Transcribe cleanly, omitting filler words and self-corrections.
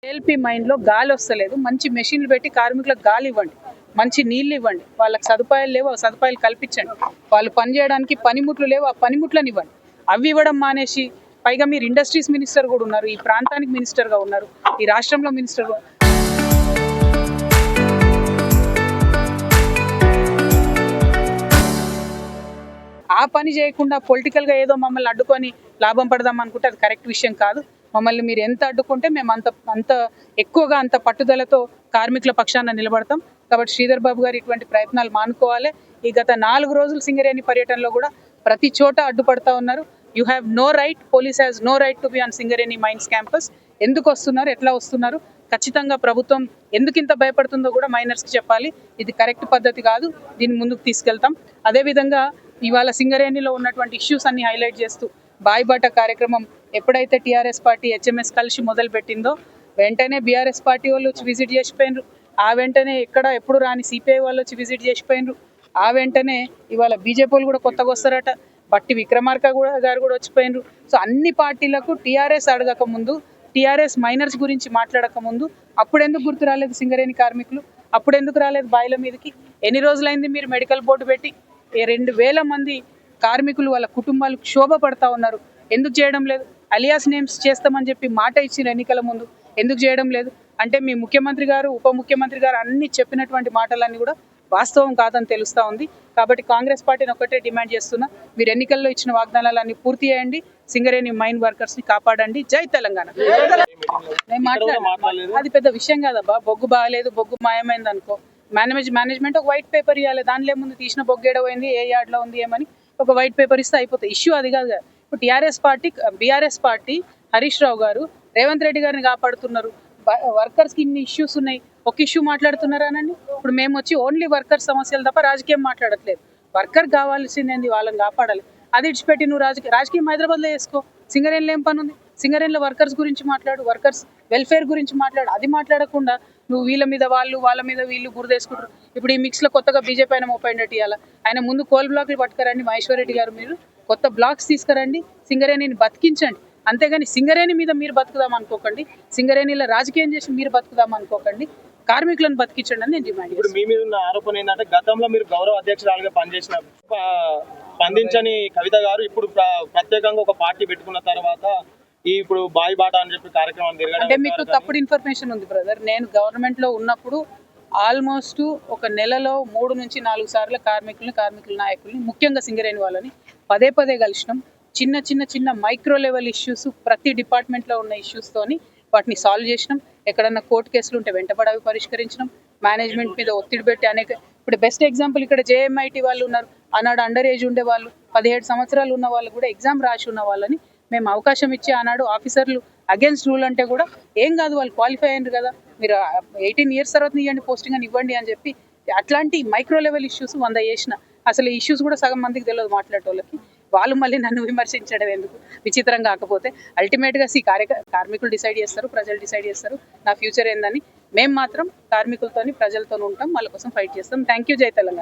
ALP మైండ్లో గాలి వస్తలేదు. మంచి మెషిన్లు పెట్టి కార్మికులకు గాలి ఇవ్వండి, మంచి నీళ్ళు ఇవ్వండి, వాళ్ళకి సదుపాయాలు లేవు, ఆ సదుపాయాలు కల్పించండి. వాళ్ళు పని చేయడానికి పనిముట్లు లేవు, ఆ పనిముట్లను ఇవ్వండి. అవి ఇవ్వడం మానేసి పైగా మీరు ఇండస్ట్రీస్ మినిస్టర్ కూడా ఉన్నారు, ఈ ప్రాంతానికి మినిస్టర్గా ఉన్నారు, ఈ రాష్ట్రంలో మినిస్టర్. ఆ పని చేయకుండా పొలిటికల్గా ఏదో మమ్మల్ని అడ్డుకొని లాభం పడదాం అనుకుంటే అది కరెక్ట్ విషయం కాదు. మమ్మల్ని మీరు ఎంత అడ్డుకుంటే మేము అంత ఎక్కువగా అంత పట్టుదలతో కార్మికుల పక్షాన నిలబడతాం. కాబట్టి శ్రీధర్ బాబు గారు ఇటువంటి ప్రయత్నాలు మానుకోవాలి. ఈ గత 4 రోజులు సింగరేణి పర్యటనలో కూడా ప్రతి చోట అడ్డుపడతా ఉన్నారు. You have no right, police has no right to be on Singareni mines campus. ఎందుకు వస్తున్నారు, ఎట్లా వస్తున్నారు, ఖచ్చితంగా ప్రభుత్వం ఎందుకు ఇంత భయపడుతుందో కూడా మైనర్స్కి చెప్పాలి. ఇది కరెక్ట్ పద్ధతి కాదు, దీన్ని ముందుకు తీసుకెళ్తాం. అదేవిధంగా ఇవాళ సింగరేణిలో ఉన్నటువంటి ఇష్యూస్ అన్ని హైలైట్ చేస్తూ బాయిబాట కార్యక్రమం ఎప్పుడైతే టీఆర్ఎస్ పార్టీ హెచ్ఎంఎస్ కలిసి మొదలు పెట్టిందో వెంటనే బీఆర్ఎస్ పార్టీ వాళ్ళు వచ్చి విజిట్ చేసిపోయినరు. ఆ వెంటనే ఎప్పుడు రాని సిపిఐ వాళ్ళు వచ్చి విజిట్ చేసిపోయినరు. ఆ వెంటనే ఇవాళ బీజేపీ వాళ్ళు కూడా కొత్తగా వస్తారట, బట్టి విక్రమార్క గారు కూడా వచ్చిపోయినరు. సో అన్ని పార్టీలకు టీఆర్ఎస్ అడగక ముందు, టీఆర్ఎస్ మైనర్స్ గురించి మాట్లాడక ముందు అప్పుడెందుకు గుర్తు రాలేదు సింగరేణి కార్మికులు? అప్పుడెందుకు రాలేదు బాయిల మీదకి? ఎన్ని రోజులైంది మీరు మెడికల్ బోర్డు పెట్టి? 2,000 మంది కార్మికులు వాళ్ళ కుటుంబాలు క్షోభ పడతా ఉన్నారు. ఎందుకు చేయడం లేదు? అలియాస్ నేమ్స్ చేస్తామని చెప్పి మాట ఇచ్చిన ఎన్నికల ముందు ఎందుకు చేయడం లేదు? అంటే మీ ముఖ్యమంత్రి గారు, ఉప ముఖ్యమంత్రి గారు అన్ని చెప్పినటువంటి మాటలన్నీ కూడా వాస్తవం కాదని తెలుస్తూ ఉంది. కాబట్టి కాంగ్రెస్ పార్టీని ఒకటే డిమాండ్ చేస్తున్నా, మీరు ఎన్నికల్లో ఇచ్చిన వాగ్దానాలన్నీ పూర్తి చేయండి, సింగరేణి మైన్ వర్కర్స్ని కాపాడండి. జై తెలంగాణ. నేను మాట్లాడాను, అది పెద్ద విషయం కాదబ్బా. బొగ్గు బాగాలేదు, బొగ్గు మాయమైంది అనుకో, మేనేజ్మెంట్ ఒక వైట్ పేపర్ ఇవ్వాలి. దానిలో ముందు తీసిన బొగ్గు ఏడవైంది, ఏ యార్డ్లో ఉంది ఏమని ఒక వైట్ పేపర్ ఇస్తే అయిపోతుంది. ఇష్యూ అది కాదు కదా. ఇప్పుడు బీఆర్ఎస్ పార్టీ హరీష్ రావు గారు రేవంత్ రెడ్డి గారిని కాపాడుతున్నారు. వర్కర్స్కి ఇన్ని ఇష్యూస్ ఉన్నాయి, ఒక ఇష్యూ మాట్లాడుతున్నారనండి. ఇప్పుడు మేము వచ్చి ఓన్లీ వర్కర్ సమస్యలు తప్ప రాజకీయం మాట్లాడట్లేదు. వర్కర్ కావాల్సిందేంది, వాళ్ళని కాపాడాలి. అది ఇడిచిపెట్టి నువ్వు రాజకీయం హైదరాబాద్లో వేసుకో. సింగరేణిలో ఏం పని ఉంది? సింగరేణిలో వర్కర్స్ గురించి మాట్లాడు, వర్కర్స్ వెల్ఫేర్ గురించి మాట్లాడు. అది మాట్లాడకుండా నువ్వు వీళ్ళ మీద వాళ్ళు, వాళ్ళ మీద వీళ్ళు గుర్దేసుకుంటారు. ఇప్పుడు ఈ మిక్స్లో కొత్తగా బీజేపీ ఆయన 30 ఇవ్వాలి. ఆయన ముందు కోల్ బ్లాక్లు పట్టుకురండి, మహేశ్వర్ రెడ్డి గారు మీరు కొత్త బ్లాక్స్ తీసుకురండి, సింగరేణిని బతికించండి. అంతేగాని సింగరేణి మీద మీరు బతుకుదాం అనుకోకండి, సింగరేణిలో రాజకీయం చేసి మీరు బతుకుదాం అనుకోకండి. కార్మికులను బతికించండి అని నేను డిమాండ్ చేస్తాను. మీ మీద ఉన్న ఆరోపణ ఏంటంటే గతంలో మీరు గౌరవ అధ్యక్షురాలుగా పనిచేసిన స్పందించని కవిత గారు ఇప్పుడు ప్రత్యేకంగా ఒక పార్టీ పెట్టుకున్న తర్వాత ఇప్పుడు బాయిబాట అని చెప్పి కార్యక్రమం తిరగడం అంటే మీకు తప్పుడు ఇన్ఫర్మేషన్ ఉంది బ్రదర్. నేను గవర్నమెంట్లో ఉన్నప్పుడు ఆల్మోస్ట్ ఒక నెలలో 3 నుంచి 4 సార్లు కార్మికుల నాయకుల్ని, ముఖ్యంగా సింగరేణి వాళ్ళని పదే కలిసినాం. చిన్న మైక్రో లెవెల్ ఇష్యూస్, ప్రతి డిపార్ట్మెంట్లో ఉన్న ఇష్యూస్తోని వాటిని సాల్వ్ చేసినాం. ఎక్కడన్నా కోర్టు కేసులు ఉంటే వెంటబడి అవి పరిష్కరించినాం. మేనేజ్మెంట్ మీద ఒత్తిడి పెట్టి ఇప్పుడు బెస్ట్ ఎగ్జాంపుల్ ఇక్కడ జేఎంఐటీ వాళ్ళు ఉన్నారు. ఆనాడు అండర్ ఏజ్ ఉండే వాళ్ళు, 17 సంవత్సరాలు ఉన్న వాళ్ళు కూడా ఎగ్జామ్ రాసి ఉన్న వాళ్ళని మేము అవకాశం ఇచ్చి ఆనాడు ఆఫీసర్లు అగేన్స్ట్ రూల్ అంటే కూడా ఏం కాదు, వాళ్ళు క్వాలిఫై అయ్యారు కదా, మీరు 18 ఇయర్స్ తర్వాత ఇవ్వండి పోస్టింగ్ అని ఇవ్వండి అని చెప్పి అట్లాంటి మైక్రో లెవెల్ ఇష్యూస్ 100 చేసిన. అసలు ఈ ఇష్యూస్ కూడా సగం మందికి తెలియదు మాట్లాడేటోళ్ళకి. వాళ్ళు మళ్ళీ నన్ను విమర్శించడం ఎందుకు? విచిత్రం కాకపోతే అల్టిమేట్గా కార్మికులు డిసైడ్ చేస్తారు, ప్రజలు డిసైడ్ చేస్తారు నా ఫ్యూచర్ ఏందని. మేము మాత్రం కార్మికులతోని ప్రజలతో ఉంటాం, వాళ్ళ కోసం ఫైట్ చేస్తాం. Thank you. జై తెలంగాణ.